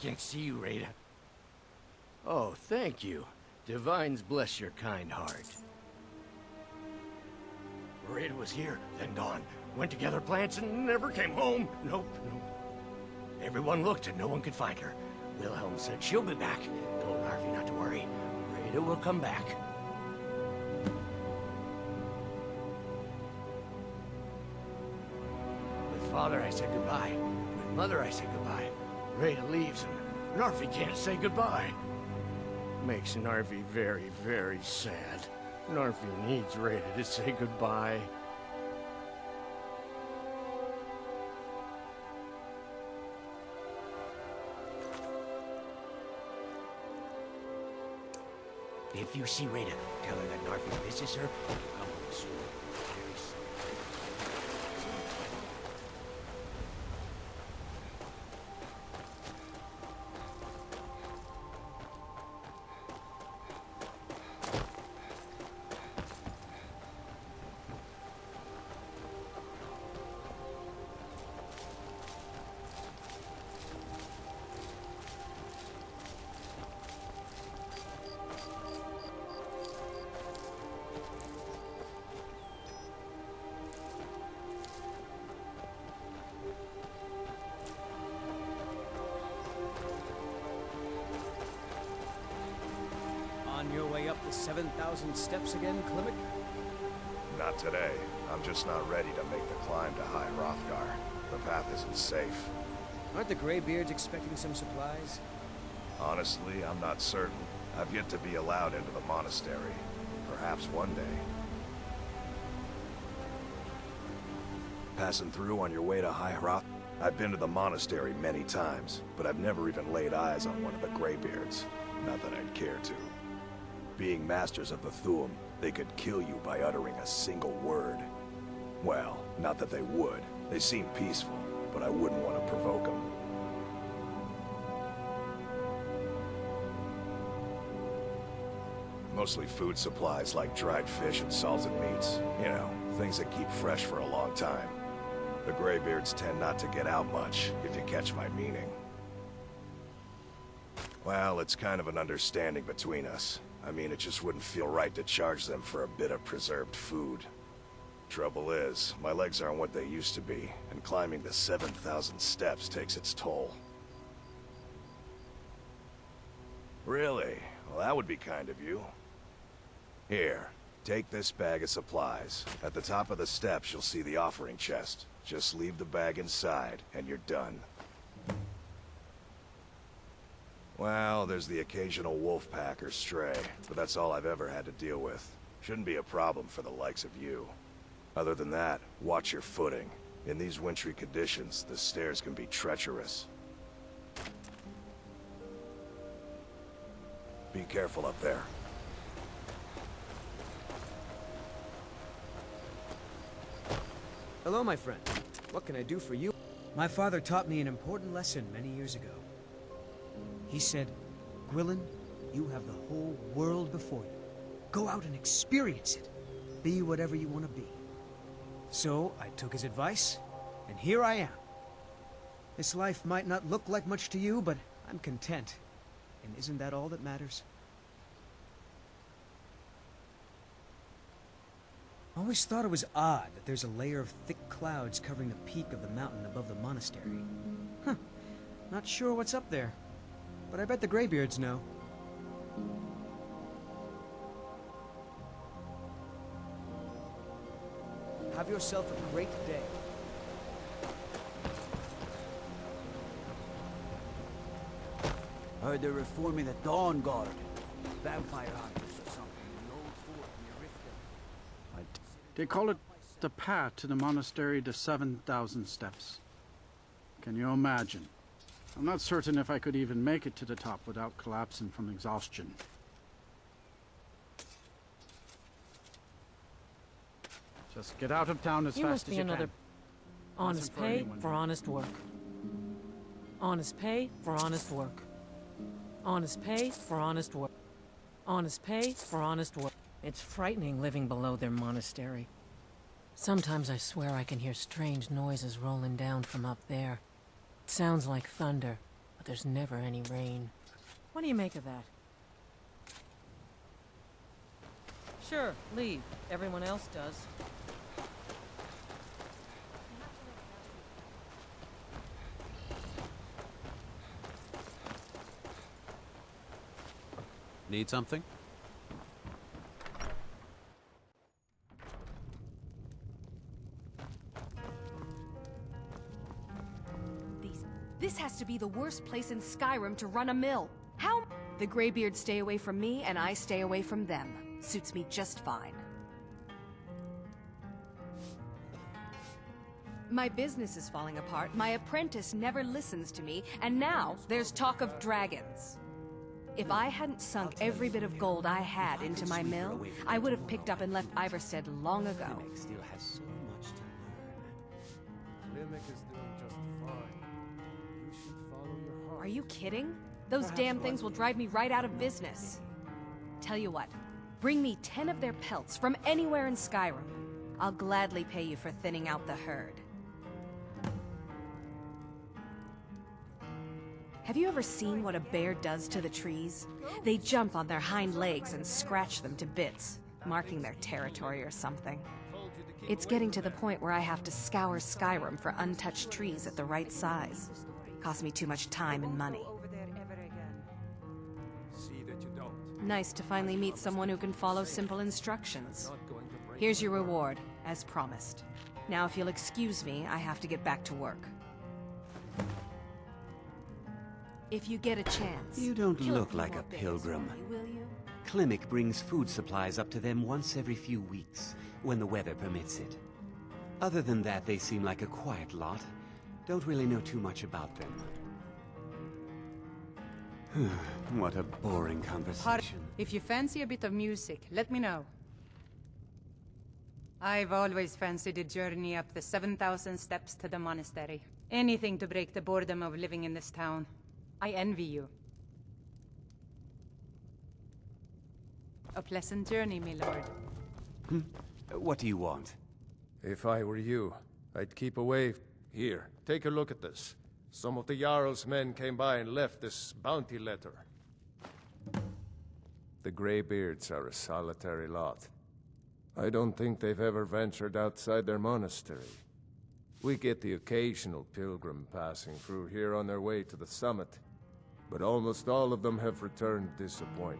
can't see you, Rada. Oh, thank you. Divines bless your kind heart. Rada was here, then gone. Went to gather plants and never came home. Nope. Everyone looked and no one could find her. Wilhelm said she'll be back. Told Harvey not to worry. Rada will come back. With Father, I said goodbye. With Mother, I said goodbye. Rada leaves and Narfi can't say goodbye. Makes Narfi very, very sad. Narfi needs Rada to say goodbye. If you see Rada, tell her that Narfi misses her and to come home soon. Very soon. On your way up the 7,000 steps again, Klimek? Not today. I'm just not ready to make the climb to High Hrothgar. The path isn't safe. Aren't the Greybeards expecting some supplies? Honestly, I'm not certain. I've yet to be allowed into the monastery. Perhaps one day. Passing through on your way to High Hroth? I've been to the monastery many times, but I've never even laid eyes on one of the Greybeards. Not that I'd care to. Being masters of the Thu'um, they could kill you by uttering a single word. Well, not that they would. They seem peaceful, but I wouldn't want to provoke them. Mostly food supplies like dried fish and salted meats. You know, things that keep fresh for a long time. The Greybeards tend not to get out much, if you catch my meaning. Well, it's kind of an understanding between us. I mean, it just wouldn't feel right to charge them for a bit of preserved food. Trouble is, my legs aren't what they used to be, and climbing the 7,000 steps takes its toll. Really? Well, that would be kind of you. Here, take this bag of supplies. At the top of the steps, you'll see the offering chest. Just leave the bag inside, and you're done. Well, there's the occasional wolf pack or stray, but that's all I've ever had to deal with. Shouldn't be a problem for the likes of you. Other than that, watch your footing. In these wintry conditions, the stairs can be treacherous. Be careful up there. Hello, my friend. What can I do for you? My father taught me an important lesson many years ago. He said, Gwilyn, you have the whole world before you. Go out and experience it. Be whatever you want to be. So I took his advice, and here I am. This life might not look like much to you, but I'm content. And isn't that all that matters? I always thought it was odd that there's a layer of thick clouds covering the peak of the mountain above the monastery. Huh. Not sure what's up there. But I bet the Greybeards know. Have yourself a great day. Heard they're reforming the Dawn Guard. Vampire hunters or something in the old fort near Riften. They call it the path to the monastery to 7,000 steps. Can you imagine? I'm not certain if I could even make it to the top without collapsing from exhaustion. Just get out of town as You fast must as be you another can. honest for pay anyone for here. honest work. Honest pay for honest work. Honest pay for honest work. Honest pay for honest work. It's frightening living below their monastery. Sometimes I swear I can hear strange noises rolling down from up there. It sounds like thunder, but there's never any rain. What do you make of that? Sure, leave. Everyone else does. Need something? This has to be the worst place in Skyrim to run a mill. How? The Greybeards stay away from me, and I stay away from them. Suits me just fine. My business is falling apart, my apprentice never listens to me, and now there's talk of dragons. If I hadn't sunk every bit of gold I had into my mill, I would have picked up and left Ivatstead long ago. Still has so much to learn. Klimek is doing just fine. You should follow your heart. Are you kidding? Those damn things will drive me right out of business. Tell you what, bring me 10 of their pelts from anywhere in Skyrim. I'll gladly pay you for thinning out the herd. Have you ever seen what a bear does to the trees? They jump on their hind legs and scratch them to bits, marking their territory or something. It's getting to the point where I have to scour Skyrim for untouched trees at the right size. Costs me too much time and money. See that you don't. Nice to finally meet someone who can follow simple instructions. Here's your reward, as promised. Now if you'll excuse me, I have to get back to work. If you get a chance... You don't kill look few like more a bears pilgrim. for me, will you? Klimek brings food supplies up to them once every few weeks, when the weather permits it. Other than that, they seem like a quiet lot. Don't really know too much about them. What a boring conversation. If you fancy a bit of music, let me know. I've always fancied a journey up the 7,000 steps to the monastery. Anything to break the boredom of living in this town. I envy you. A pleasant journey, my lord. What do you want? If I were you, I'd keep away. Here, take a look at this. Some of the Jarl's men came by and left this bounty letter. The Greybeards are a solitary lot. I don't think they've ever ventured outside their monastery. We get the occasional pilgrim passing through here on their way to the summit, but almost all of them have returned disappointed.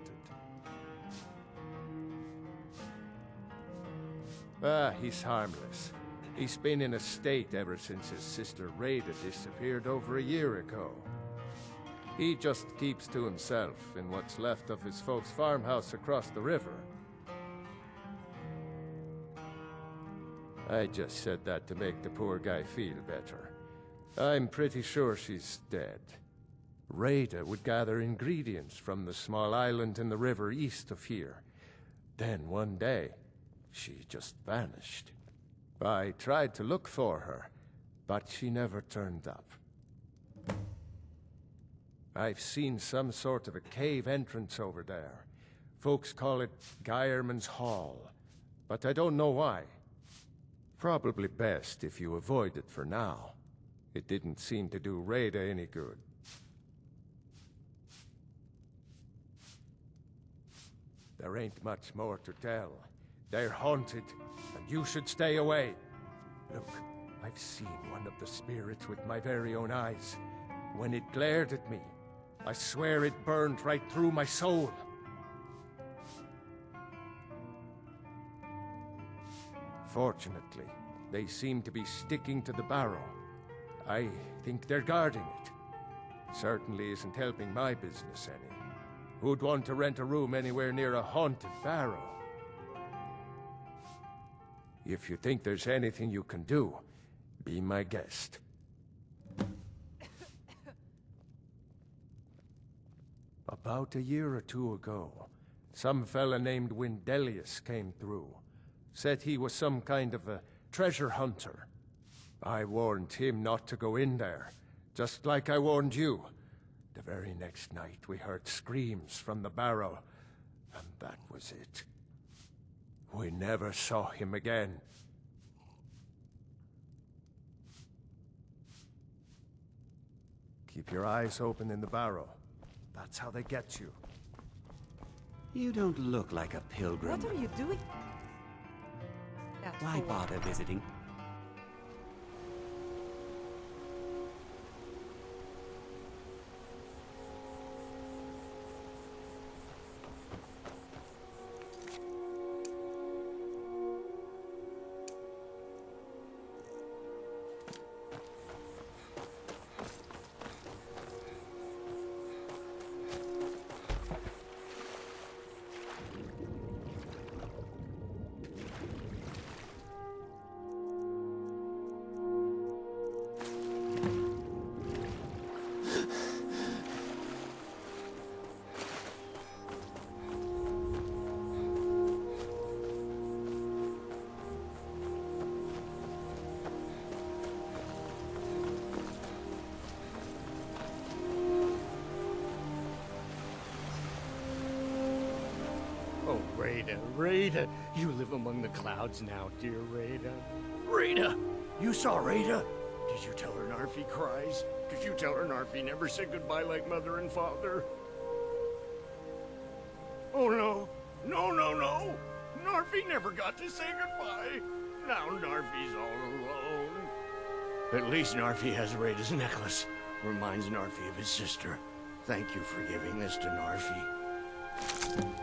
He's harmless. He's been in a state ever since his sister Rada disappeared over a year ago. He just keeps to himself in what's left of his folks' farmhouse across the river. I just said that to make the poor guy feel better. I'm pretty sure she's dead. Rada would gather ingredients from the small island in the river east of here. Then one day, she just vanished. I tried to look for her, but she never turned up. I've seen some sort of a cave entrance over there. Folks call it Geirman's Hall, but I don't know why. Probably best if you avoid it for now. It didn't seem to do Rada any good. There ain't much more to tell. They're haunted, and you should stay away. Look, I've seen one of the spirits with my very own eyes. When it glared at me, I swear it burned right through my soul. Fortunately, they seem to be sticking to the barrow. I think they're guarding it. Certainly isn't helping my business any. Who'd want to rent a room anywhere near a haunted barrow? If you think there's anything you can do, be my guest. About a year or two ago, some fella named Windelius came through. Said he was some kind of a treasure hunter. I warned him not to go in there, just like I warned you. The very next night we heard screams from the barrow, and that was it. We never saw him again. Keep your eyes open in the barrow. That's how they get you. You don't look like a pilgrim. What are you doing? That's Why for what? bother visiting? Oh, Rada, Rada. You live among the clouds now, dear Rada. Rada! You saw Rada? Did you tell her Narfi cries? Did you tell her Narfi never said goodbye like mother and father? Oh, no. No, no, no! Narfi never got to say goodbye. Now Narfi's all alone. At least Narfi has Rada's necklace. Reminds Narfi of his sister. Thank you for giving this to Narfi.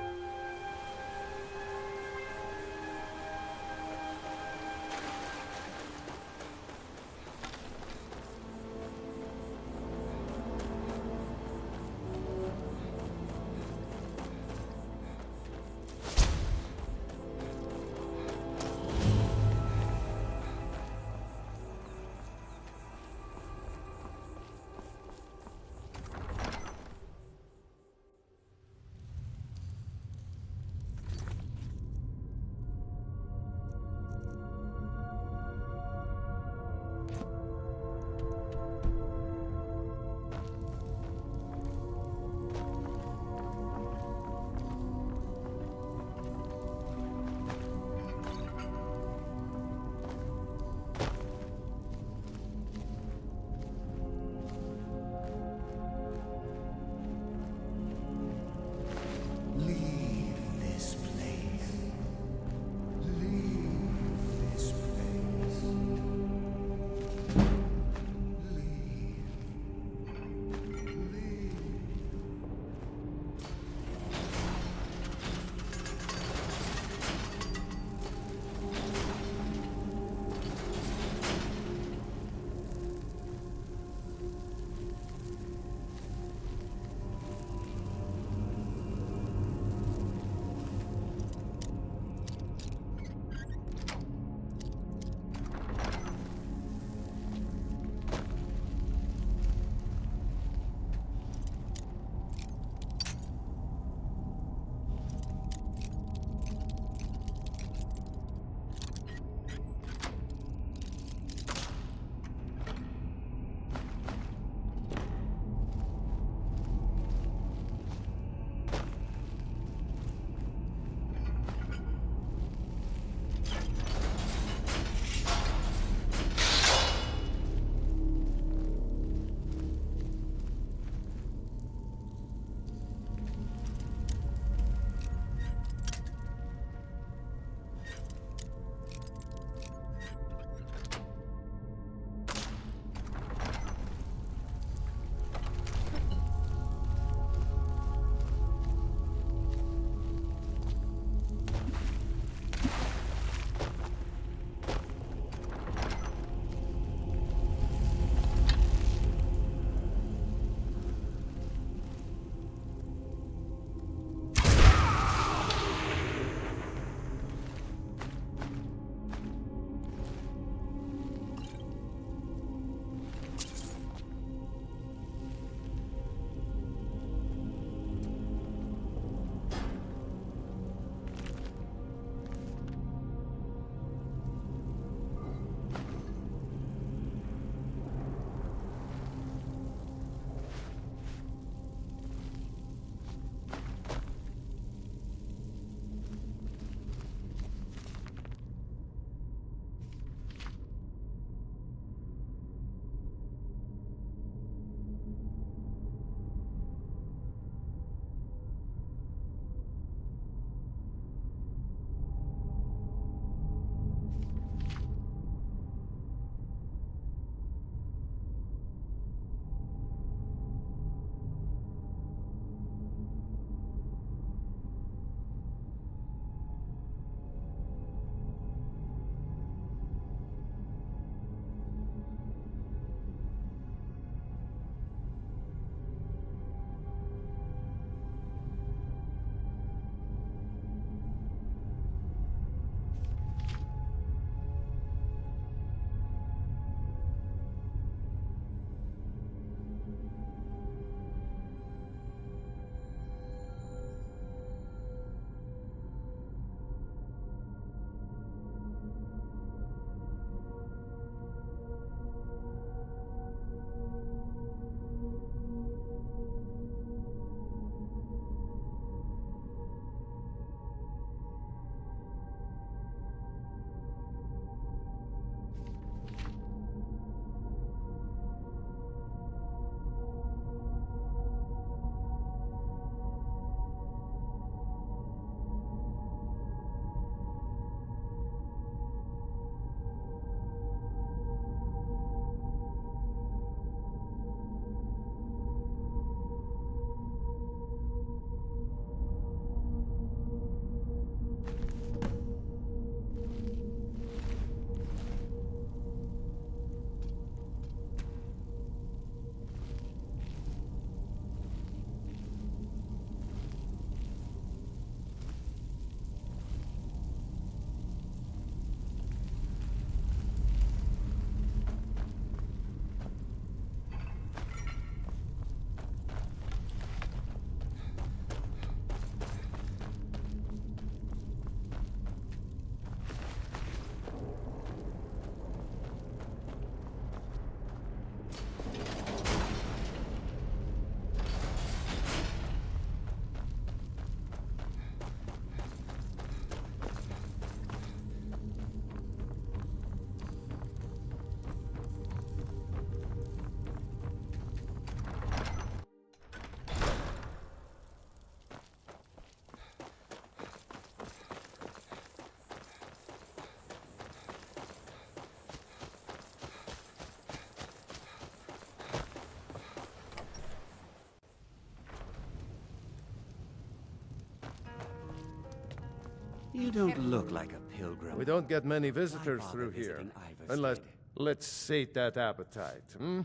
You don't look like a pilgrim. We don't get many visitors Why through bother here. visiting Ivatstead? Unless, let's sate that appetite, hmm?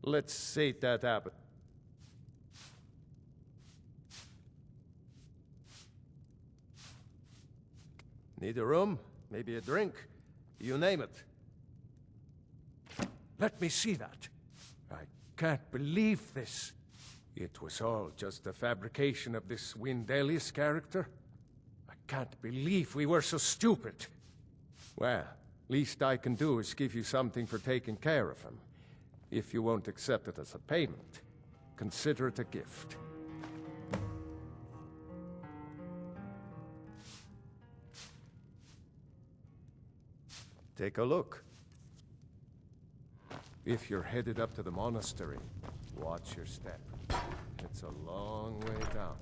Let's sate that appetite. Need a room? Maybe a drink? You name it. Let me see that. I can't believe this. It was all just a fabrication of this Windelius character. I can't believe we were so stupid. Well, least I can do is give you something for taking care of him. If you won't accept it as a payment, consider it a gift. Take a look. If you're headed up to the monastery, watch your step. It's a long way down.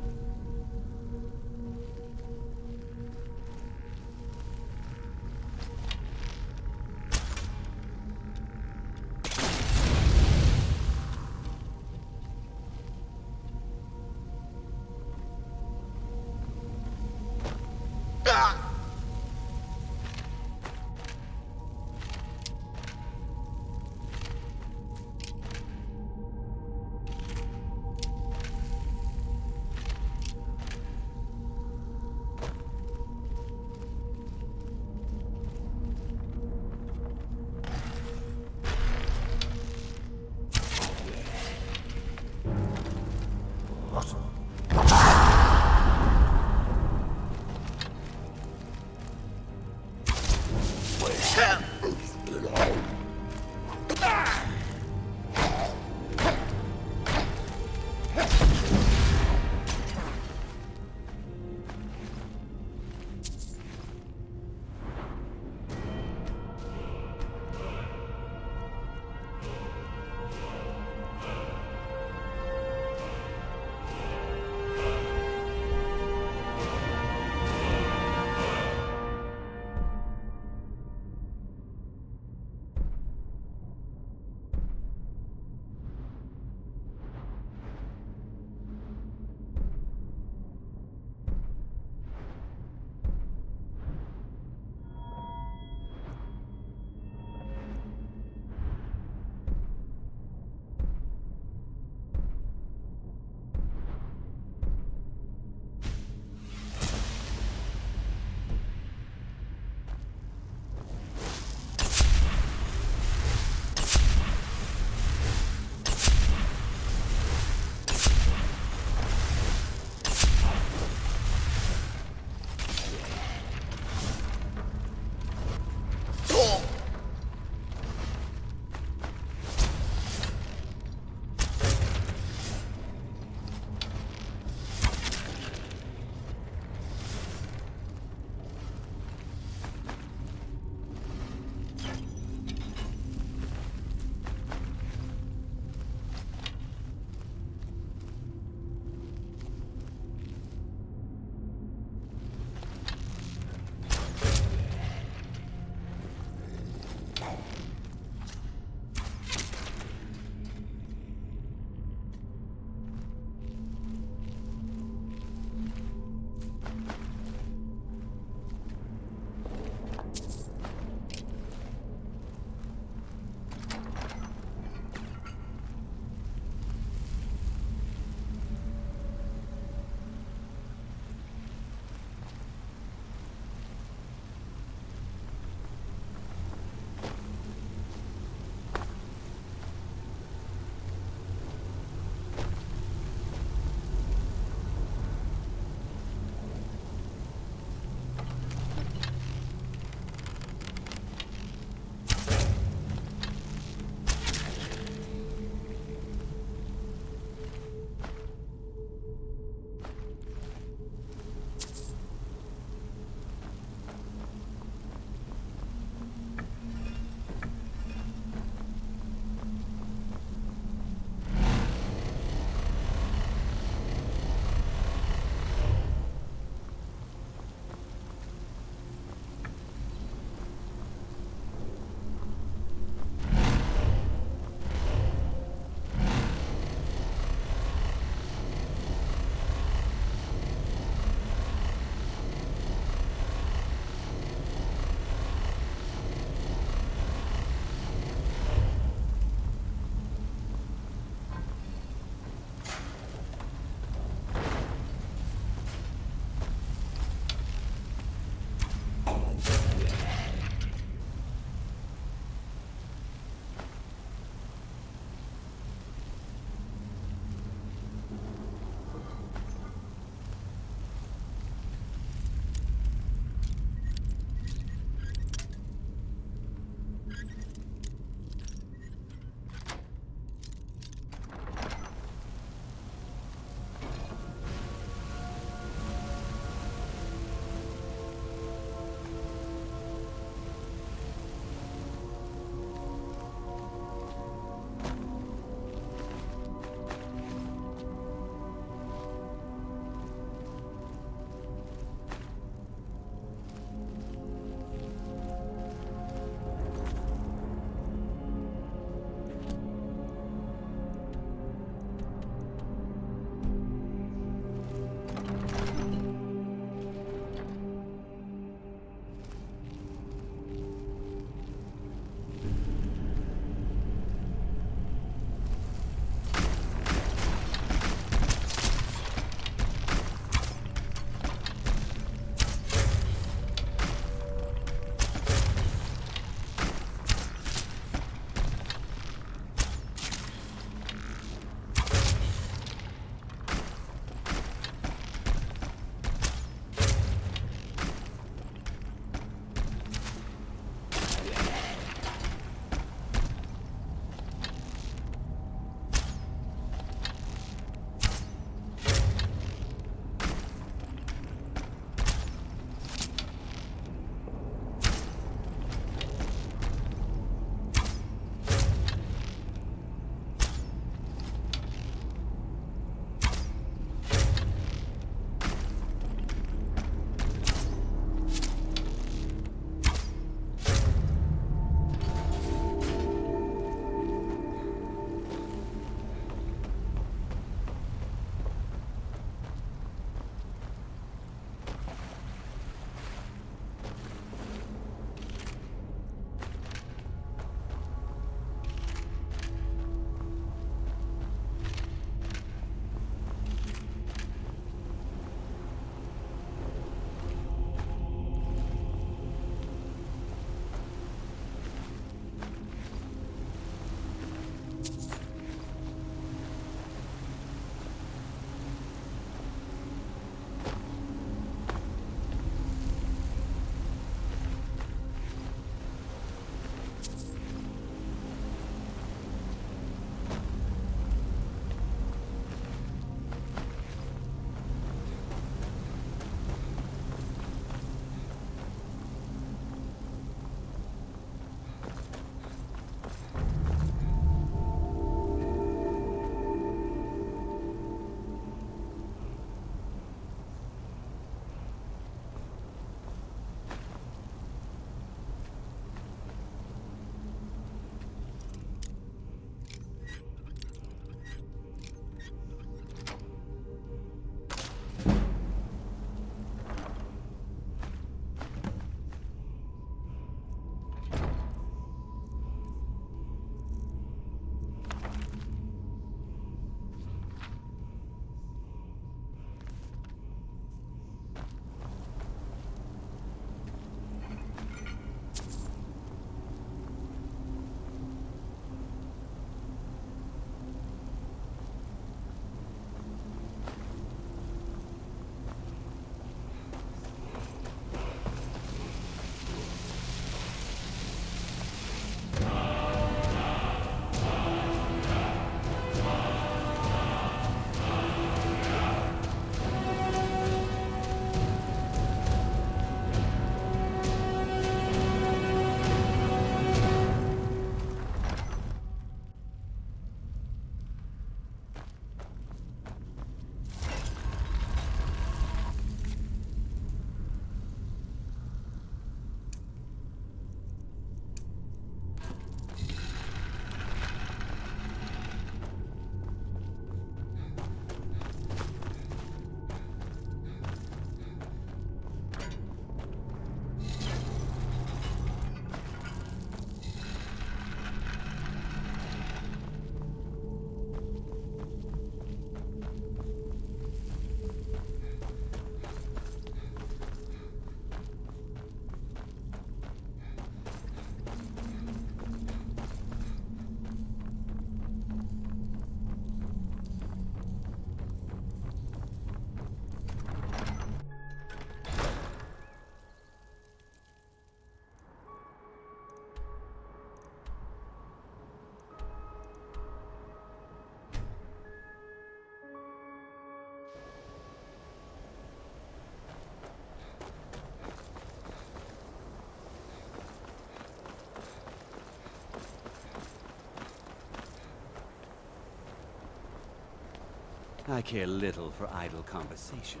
I care little for idle conversation.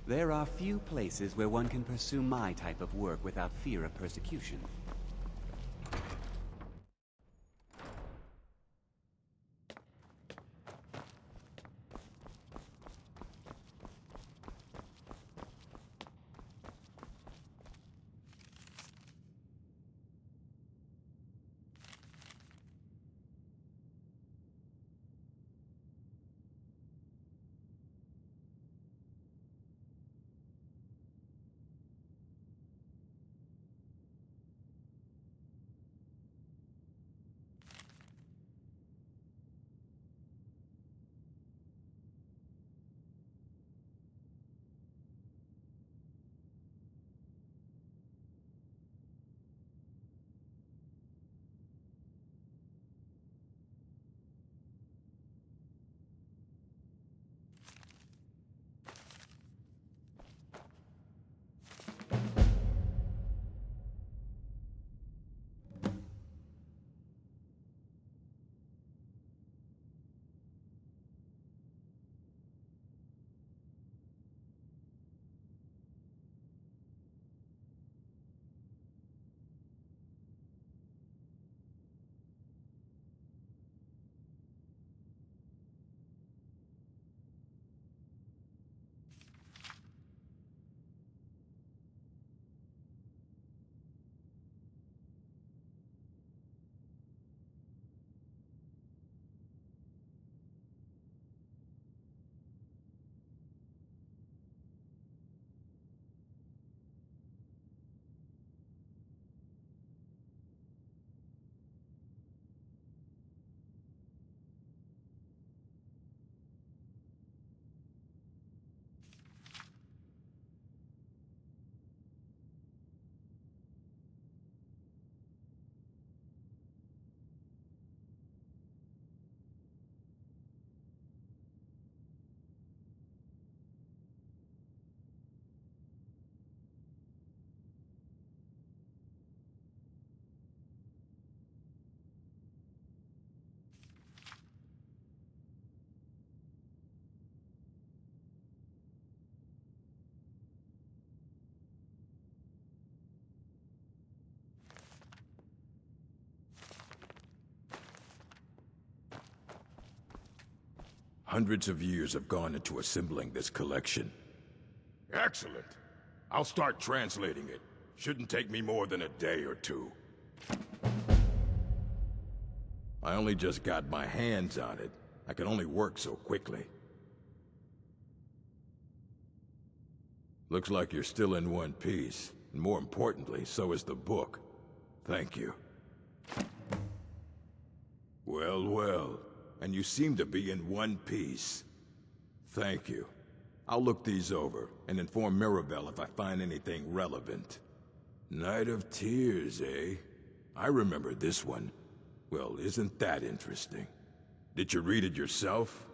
There are few places where one can pursue my type of work without fear of persecution. Hundreds of years have gone into assembling this collection. Excellent. I'll start translating it. Shouldn't take me more than a day or two. I only just got my hands on it. I can only work so quickly. Looks like you're still in one piece. And more importantly, so is the book. Thank you. Well, well. And you seem to be in one piece. Thank you. I'll look these over and inform Mirabelle if I find anything relevant. Night of Tears, eh? I remember this one. Well, isn't that interesting? Did you read it yourself?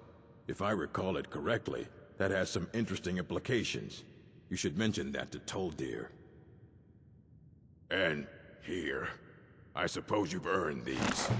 If I recall it correctly, that has some interesting implications. You should mention that to Toldir. And here. I suppose you've earned these.